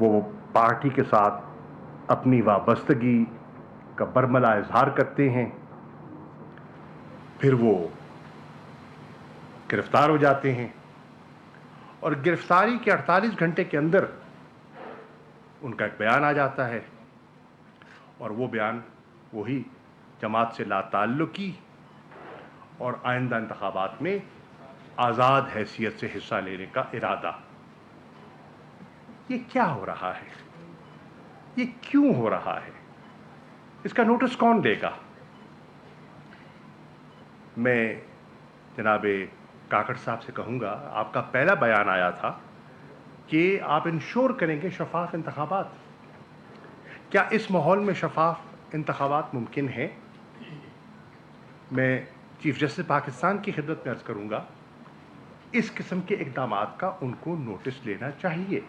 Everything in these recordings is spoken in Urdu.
وہ پارٹی کے ساتھ اپنی وابستگی کا برملا اظہار کرتے ہیں، پھر وہ گرفتار ہو جاتے ہیں، اور گرفتاری کے 48 گھنٹے کے اندر ان کا ایک بیان آ جاتا ہے، اور وہ بیان وہی جماعت سے لا تعلقی اور آئندہ انتخابات میں آزاد حیثیت سے حصہ لینے کا ارادہ۔ یہ کیا ہو رہا ہے؟ یہ کیوں ہو رہا ہے؟ اس کا نوٹس کون لے گا؟ میں جناب کاکڑ صاحب سے کہوں گا، آپ کا پہلا بیان آیا تھا کہ آپ انشور کریں گے شفاف انتخابات۔ کیا اس ماحول میں شفاف انتخابات ممکن ہیں؟ میں چیف جسٹس پاکستان کی خدمت میں عرض کروں گا، اس قسم کے اقدامات کا ان کو نوٹس لینا چاہیے۔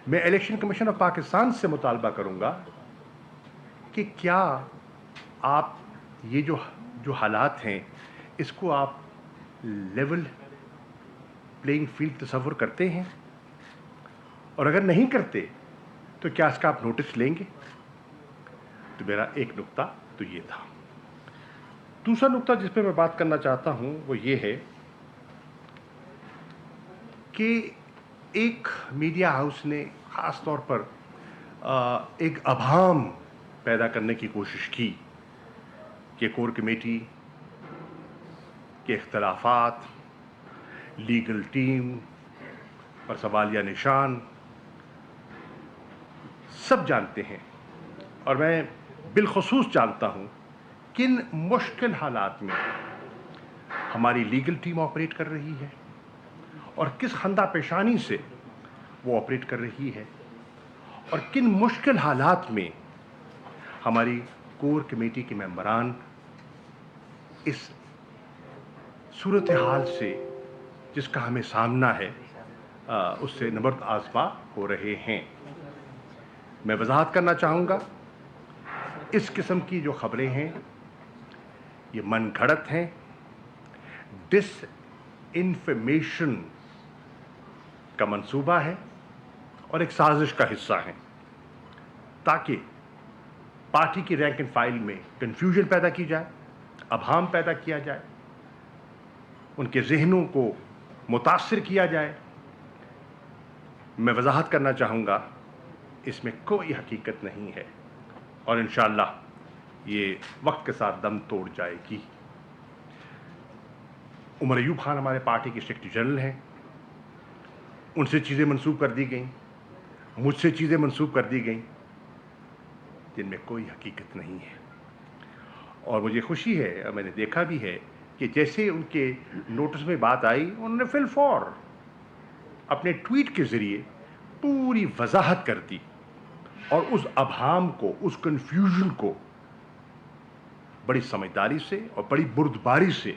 میں الیکشن کمیشن آف پاکستان سے مطالبہ کروں گا کہ کیا آپ یہ جو حالات ہیں اس کو آپ لیول پلینگ فیلڈ تصور کرتے ہیں، اور اگر نہیں کرتے تو کیا اس کا آپ نوٹس لیں گے؟ تو میرا ایک نقطہ تو یہ تھا۔ دوسرا نقطہ جس پہ میں بات کرنا چاہتا ہوں وہ یہ ہے کہ ایک میڈیا ہاؤس نے خاص طور پر ایک ابہام پیدا کرنے کی کوشش کی کہ کور کمیٹی کے اختلافات، لیگل ٹیم اور سوالیہ نشان سب جانتے ہیں، اور میں بالخصوص جانتا ہوں کن مشکل حالات میں ہماری لیگل ٹیم آپریٹ کر رہی ہے اور کس خندہ پیشانی سے وہ آپریٹ کر رہی ہے، اور کن مشکل حالات میں ہماری کور کمیٹی کے ممبران اس صورتحال سے جس کا ہمیں سامنا ہے اس سے نبرد آزما ہو رہے ہیں۔ میں وضاحت کرنا چاہوں گا، اس قسم کی جو خبریں ہیں یہ من گھڑت ہیں، ڈس انفارمیشن کا منصوبہ ہے اور ایک سازش کا حصہ ہیں، تاکہ پارٹی کی رینک اینڈ فائل میں کنفیوژن پیدا کی جائے، ابہام پیدا کیا جائے، ان کے ذہنوں کو متاثر کیا جائے۔ میں وضاحت کرنا چاہوں گا اس میں کوئی حقیقت نہیں ہے، اور انشاءاللہ یہ وقت کے ساتھ دم توڑ جائے گی۔ عمر ایوب خان ہمارے پارٹی کے سیکرٹری جنرل ہیں، ان سے چیزیں منسوب کر دی گئیں، مجھ سے چیزیں منسوب کر دی گئیں جن میں کوئی حقیقت نہیں ہے، اور مجھے خوشی ہے، اور میں نے دیکھا بھی ہے کہ جیسے ان کے نوٹس میں بات آئی انہوں نے فی الفور اپنے ٹویٹ کے ذریعے پوری وضاحت کر دی، اور اس ابہام کو، اس کنفیوژن کو بڑی سمجھداری سے اور بڑی بردباری سے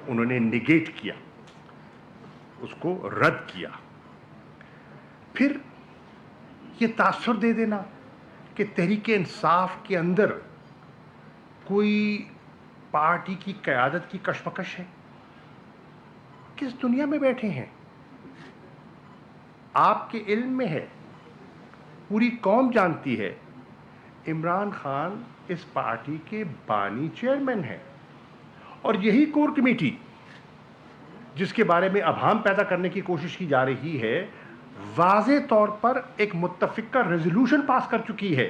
انہوں نے نگیٹ کیا، اس کو رد کیا۔ پھر یہ تاثر دے دینا کہ تحریک انصاف کے اندر کوئی پارٹی کی قیادت کی کشمکش ہے، کس دنیا میں بیٹھے ہیں؟ آپ کے علم میں ہے، پوری قوم جانتی ہے، عمران خان اس پارٹی کے بانی چیئرمین ہیں، اور یہی کور کمیٹی جس کے بارے میں ابہام پیدا کرنے کی کوشش کی جا رہی ہے، واضح طور پر ایک متفقہ ریزولوشن پاس کر چکی ہے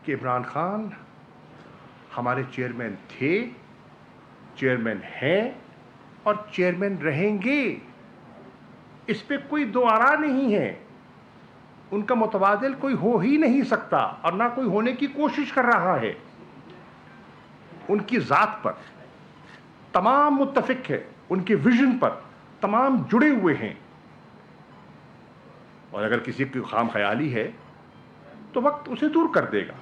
کہ عمران خان ہمارے چیئرمین تھے، چیئرمین ہیں اور چیئرمین رہیں گے۔ اس پہ کوئی دو آرا نہیں ہے، ان کا متبادل کوئی ہو ہی نہیں سکتا، اور نہ کوئی ہونے کی کوشش کر رہا ہے۔ ان کی ذات پر تمام متفق ہے، ان کے ویژن پر تمام جڑے ہوئے ہیں، اور اگر کسی کی خام خیالی ہے تو وقت اسے دور کر دے گا،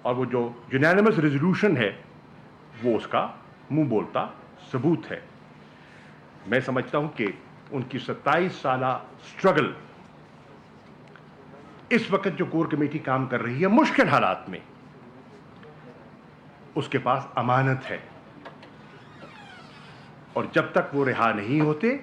اور وہ جو یونینیمس ریزولوشن ہے وہ اس کا منہ بولتا ثبوت ہے۔ میں سمجھتا ہوں کہ ان کی 27 سالہ سٹرگل، اس وقت جو کور کمیٹی کام کر رہی ہے مشکل حالات میں، اس کے پاس امانت ہے، اور جب تک وہ رہا نہیں ہوتے